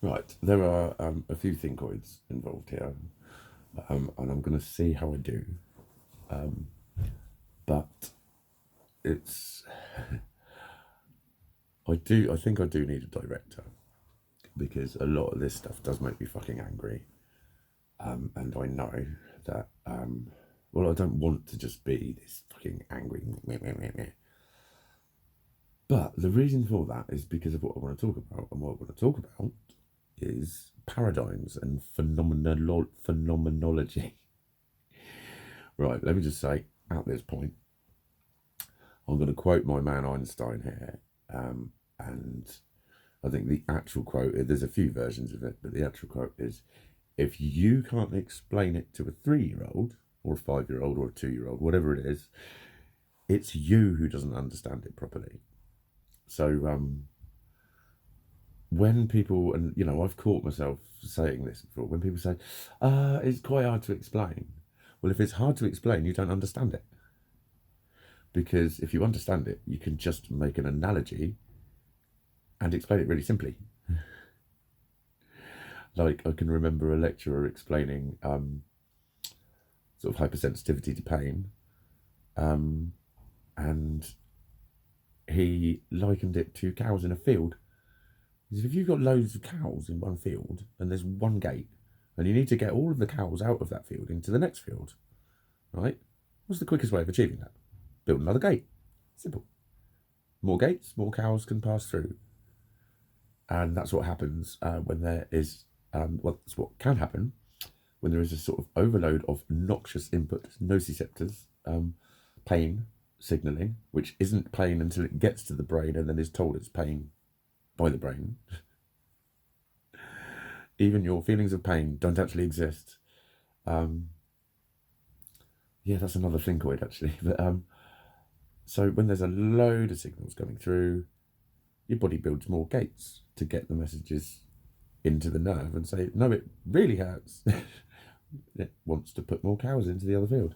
Right, there are a few thinkoids involved here, and I'm going to see how I do. But it's, I think I do need a director because a lot of this stuff does make me fucking angry. And I know that, well, I don't want to just be this fucking angry. Meh, meh, meh, meh. But the reason for that is because of what I want to talk about. And what I want to talk about is paradigms and phenomenology. Right, let me just say at this point, I'm going to quote my man Einstein here. And I think the actual quote, there's a few versions of it, but the actual quote is, if you can't explain it to a 3-year-old or a 5-year-old or a 2-year-old, whatever it is, it's you who doesn't understand it properly. So when people, and I've caught myself saying this before, when people say, it's quite hard to explain. Well, if it's hard to explain, you don't understand it. Because if you understand it, you can just make an analogy and explain it really simply. Like, I can remember a lecturer explaining sort of hypersensitivity to pain, and he likened it to cows in a field. He said, if you've got loads of cows in one field and there's one gate, and you need to get all of the cows out of that field into the next field, right? What's the quickest way of achieving that? Build another gate. Simple. More gates, more cows can pass through. And that's what happens when there is, well, that's what can happen when there is a sort of overload of noxious input, nociceptors, pain signalling, which isn't pain until it gets to the brain and then is told it's pain by the brain. Even your feelings of pain don't actually exist. Yeah, that's another thinkoid actually. But so when there's a load of signals coming through, your body builds more gates to get the messages into the nerve and say, no, it really hurts. It wants to put more cows into the other field.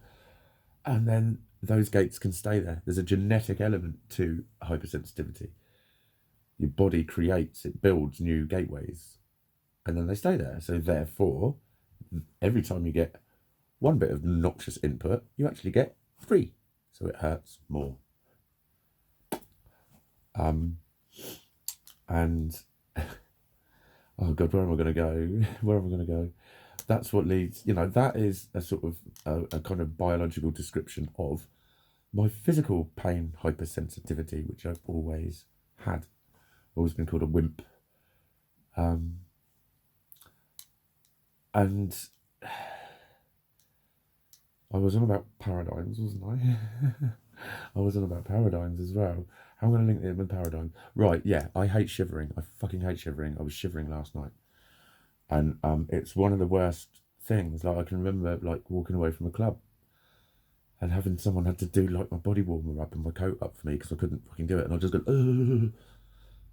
And then those gates can stay there. There's a genetic element to hypersensitivity. Your body creates, it builds new gateways, and then they stay there. So therefore, every time you get one bit of noxious input, you actually get 3. So it hurts more. And oh God, where am I going to go? Where am I going to go? That's what leads, that is a sort of a kind of biological description of my physical pain hypersensitivity, which I've always had. Always been called a wimp. And I was on about paradigms, wasn't I? I was on about paradigms as well. How am I going to link it with paradigms? Right, yeah, I hate shivering. I fucking hate shivering. I was shivering last night. And it's one of the worst things. Like, I can remember, like, walking away from a club and having someone had to do, like, my body warmer up and my coat up for me because I couldn't fucking do it. And I just go, ugh.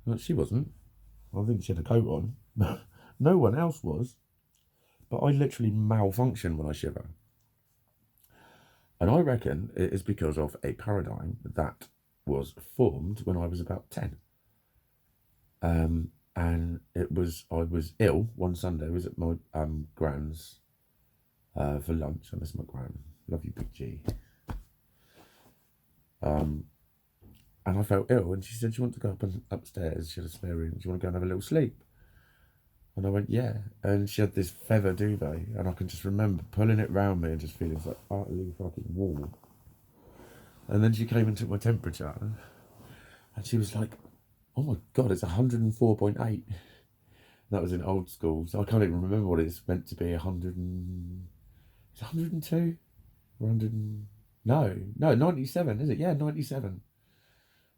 Like, she wasn't. I think she had a coat on. No one else was. But I literally malfunction when I shiver. And I reckon it is because of a paradigm that was formed when I was about 10. And I was ill one Sunday. I was at my gran's for lunch. I miss my gran. Love you, Big G. And I felt ill, and she said, do you want to go upstairs? She had a spare room. Do you want to go and have a little sleep? And I went, yeah. And she had this feather duvet, and I can just remember pulling it round me and just feeling like utterly fucking warm. And then she came and took my temperature, and she was like, oh my God, it's 104.8. That was in old school, so I can't even remember what it's meant to be. 100 and... Is it 102? Or 100 No, 97, is it? Yeah, 97.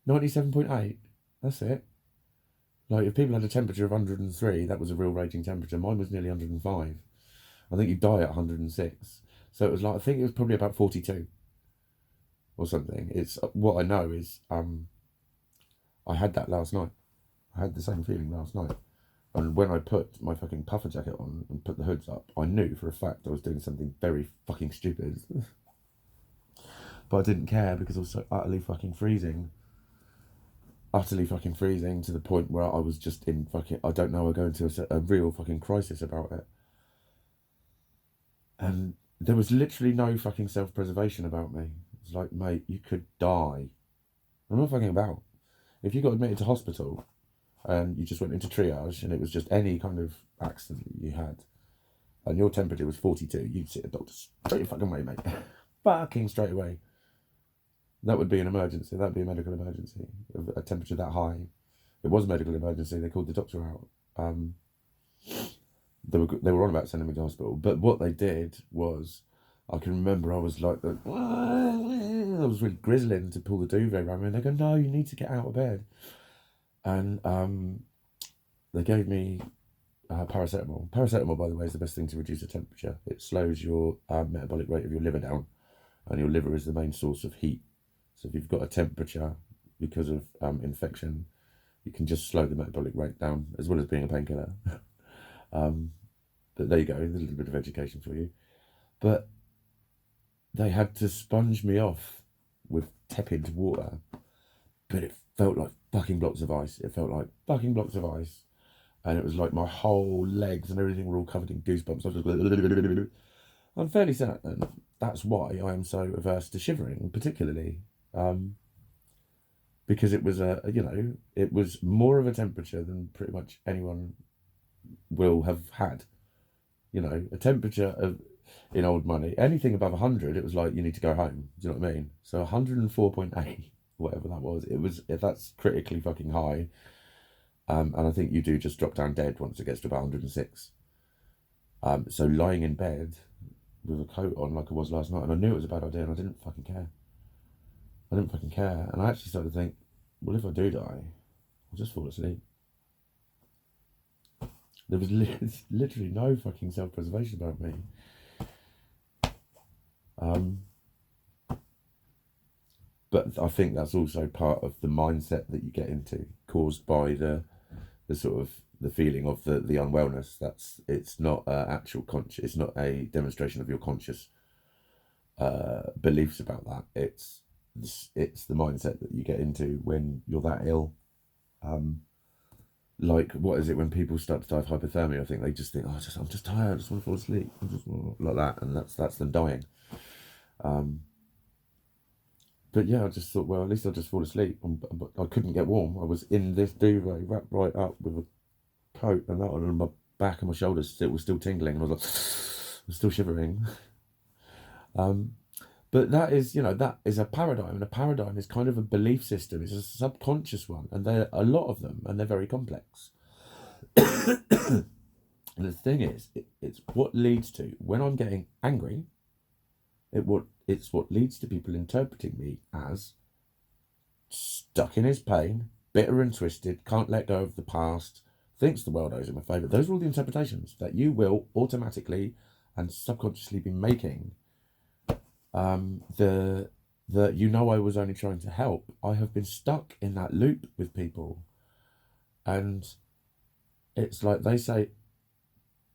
97.8. That's it. Like, if people had a temperature of 103, that was a real raging temperature. Mine was nearly 105. I think you die at 106. So it was like, I think it was probably about 42 or something. It's what I know is I had that last night. I had the same feeling last night. And when I put my fucking puffer jacket on and put the hoods up, I knew for a fact I was doing something very fucking stupid. But I didn't care because I was so utterly fucking freezing. utterly fucking freezing to the point where I was just in fucking, I don't know, I go into a real fucking crisis about it. And there was literally no fucking self-preservation about me. It's like, mate, you could die. I'm not fucking about. If you got admitted to hospital and you just went into triage and it was just any kind of accident you had and your temperature was 42, you'd see a doctor straight fucking away, mate. Fucking straight away. That would be an emergency. That would be a medical emergency. A temperature that high. It was a medical emergency. They called the doctor out. They were on about sending me to hospital. But what they did was, I can remember I was like, I was really grizzling to pull the duvet around me. And they go, no, you need to get out of bed. And they gave me paracetamol. Paracetamol, by the way, is the best thing to reduce the temperature. It slows your metabolic rate of your liver down. And your liver is the main source of heat. So if you've got a temperature because of infection, you can just slow the metabolic rate down, as well as being a painkiller. But there you go, a little bit of education for you. But they had to sponge me off with tepid water, but it felt like fucking blocks of ice. It felt like fucking blocks of ice. And it was like my whole legs and everything were all covered in goosebumps. I was just I'm fairly certain that's why I am so averse to shivering, particularly. Because it was it was more of a temperature than pretty much anyone will have had. A temperature of, in old money, anything above 100, it was like, you need to go home. Do you know what I mean? So 104.8, whatever that was, if that's critically fucking high. And I think you do just drop down dead once it gets to about 106. So lying in bed with a coat on like I was last night, and I knew it was a bad idea, and I didn't fucking care. And I actually started to think, well, if I do die, I'll just fall asleep. There was literally no fucking self-preservation about me. But I think that's also part of the mindset that you get into, caused by the sort of the feeling of the unwellness. It's not actual conscious. It's not a demonstration of your conscious beliefs about that. It's the mindset that you get into when you're that ill. Like, what is it when people start to die of hypothermia? I think they just think, I'm just tired. I just want to fall asleep. I'm just like that, and that's them dying. But yeah, I just thought, well, at least I'll just fall asleep. But I couldn't get warm. I was in this duvet, wrapped right up with a coat and that on my back and my shoulders. It was still tingling, and I was like, I'm still shivering. But that is a paradigm, and a paradigm is kind of a belief system. It's a subconscious one, and there are a lot of them, and they're very complex. And the thing is, it's what leads to, when I'm getting angry, it's what leads to people interpreting me as stuck in his pain, bitter and twisted, can't let go of the past, thinks the world owes him a favour. Those are all the interpretations that you will automatically and subconsciously be making. I was only trying to help. I have been stuck in that loop with people. And it's like they say,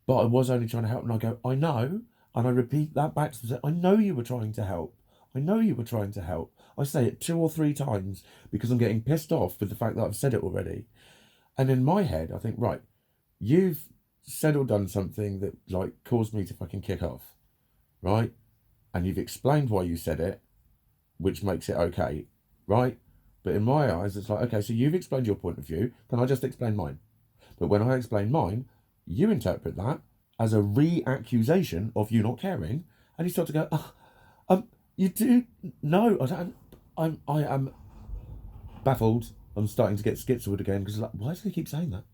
but I was only trying to help. And I go, I know. And I repeat that back to them. I know you were trying to help. I know you were trying to help. I say it 2 or 3 times because I'm getting pissed off with the fact that I've said it already. And in my head, I think, right, you've said or done something that like caused me to fucking kick off, right? And you've explained why you said it, which makes it okay, right? But in my eyes, it's like, okay, so you've explained your point of view, can I just explain mine? But when I explain mine, you interpret that as a re-accusation of you not caring, and you start to go, you do, no, I don't, I am baffled. I'm starting to get schizoid again, because like, why do they keep saying that?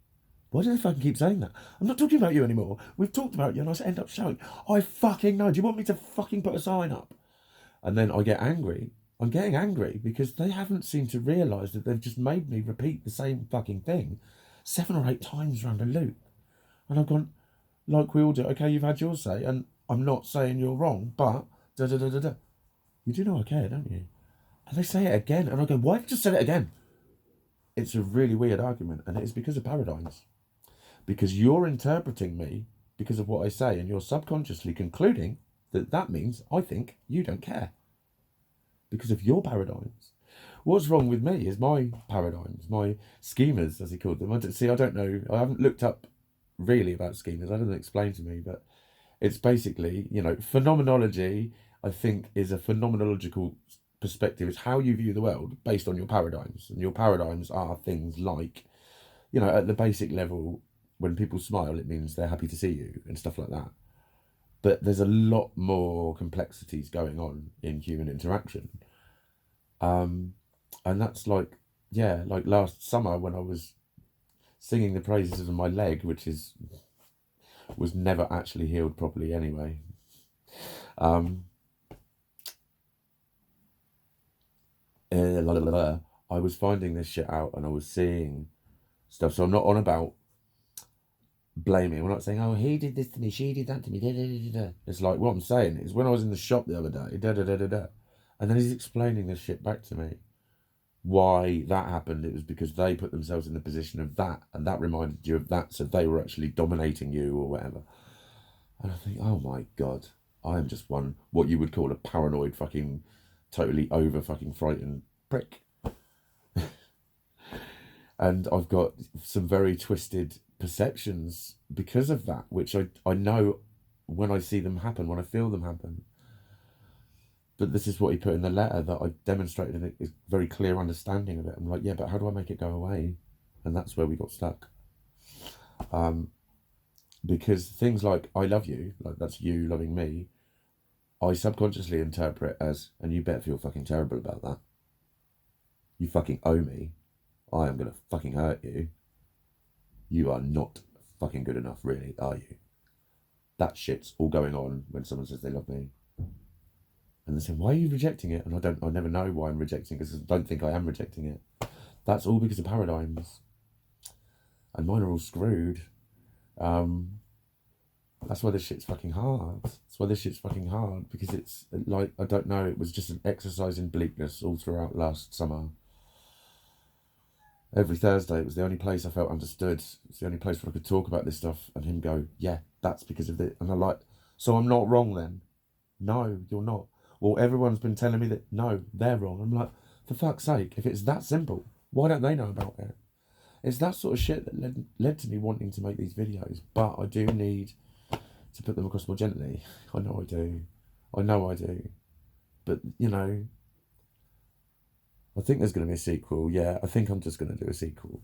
Why do they fucking keep saying that? I'm not talking about you anymore. We've talked about you, and I end up shouting, I fucking know. Do you want me to fucking put a sign up? And then I get angry. I'm getting angry because they haven't seemed to realise that they've just made me repeat the same fucking thing 7 or 8 times around a loop. And I've gone, like we all do, okay, you've had your say, and I'm not saying you're wrong, but da-da-da-da-da. You do know I care, don't you? And they say it again, and I go, why have you just said it again? It's a really weird argument, and it is because of paradigms. Because you're interpreting me because of what I say, and you're subconsciously concluding that means I think you don't care. Because of your paradigms. What's wrong with me is my paradigms, my schemas, as he called them. I don't know. I haven't looked up really about schemas. I don't explain to me, but it's basically, phenomenology, I think, is a phenomenological perspective. It's how you view the world based on your paradigms. And your paradigms are things like, at the basic level, when people smile, it means they're happy to see you and stuff like that. But there's a lot more complexities going on in human interaction. And that's like last summer when I was singing the praises of my leg, which was never actually healed properly anyway. I was finding this shit out and I was seeing stuff. So I'm not on about blaming. We're not saying, oh, he did this to me, she did that to me. Da, da, da, da. It's like what I'm saying is when I was in the shop the other day, da da da da da, and then he's explaining this shit back to me. Why that happened, it was because they put themselves in the position of that, and that reminded you of that, so they were actually dominating you or whatever. And I think, oh my god, I am just one what you would call a paranoid fucking totally over fucking frightened prick. And I've got some very twisted perceptions because of that, which I know when I see them happen, when I feel them happen. But this is what he put in the letter that I demonstrated a very clear understanding of it. I'm like, yeah, but how do I make it go away? And that's where we got stuck. Because things like I love you, like that's you loving me, I subconsciously interpret as, and you better feel fucking terrible about that. You fucking owe me. I am going to fucking hurt you. You are not fucking good enough, really, are you? That shit's all going on when someone says they love me. And they say, why are you rejecting it? And I never know why I'm rejecting it because I don't think I am rejecting it. That's all because of paradigms. And mine are all screwed. That's why this shit's fucking hard. That's why this shit's fucking hard because it's like, I don't know, it was just an exercise in bleakness all throughout last summer. Every Thursday, it was the only place I felt understood. It's the only place where I could talk about this stuff and him go, yeah, that's because of it. And I'm like, so I'm not wrong then? No, you're not. Well, everyone's been telling me that, no, they're wrong. I'm like, for fuck's sake, if it's that simple, why don't they know about it? It's that sort of shit that led to me wanting to make these videos. But I do need to put them across more gently. I know I do. I know I do. But, I think there's going to be a sequel. Yeah, I think I'm just going to do a sequel.